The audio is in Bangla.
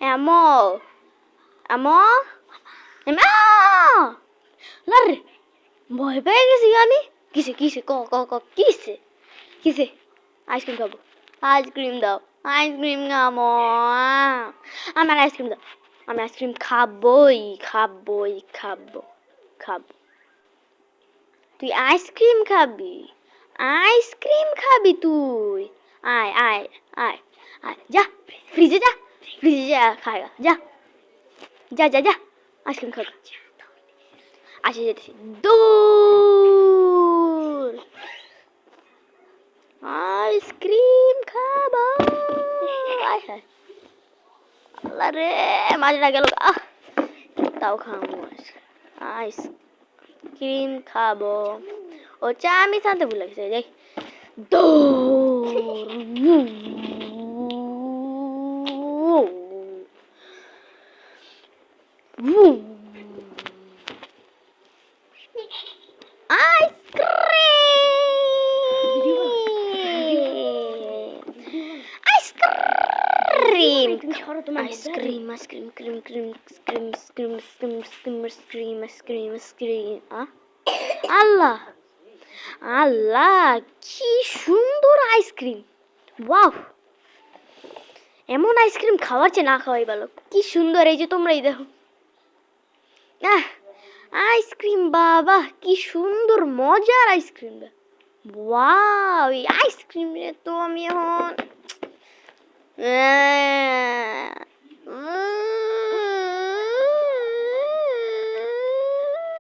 এমো এমো এমো লারে ভয় পেয়ে গেছি আমি কিসে কিসে ক ক ক কিসে কিসে আইসক্রিম খাবো আইসক্রিম দাও আইসক্রিম খাবো আমার আইসক্রিম দাও আমি আইসক্রিম খাবোই খাবোই খাবো খাবো তুই আইসক্রিম খাবি তুই আয় আয় আয় আয় যা ফ্রিজে যা খাগা যা যা যা যা আইসক্রিম খাগা আসে যেতেছি দূর আইসক্রিম খাবো আয় হায় আল্লাহ রে মাঝটা গেল তাও খাবো আইসক্রিম খাবো ও চা আমি শান্তি ভুলে গেছি যাই ice cream ice cream cream cream cream cream cream cream cream cream cream Allah Allah কি সুন্দর আইসক্রিম ওয়াও এমন আইসক্রিম খাওয়ার চেয়ে না খাওয়াই ভালো কি সুন্দর এই যে তোমরাই দেখো আইসক্রিম বাবা কি সুন্দর মজার আইসক্রিম ওয়াও এই আইসক্রিম তো আমি এখন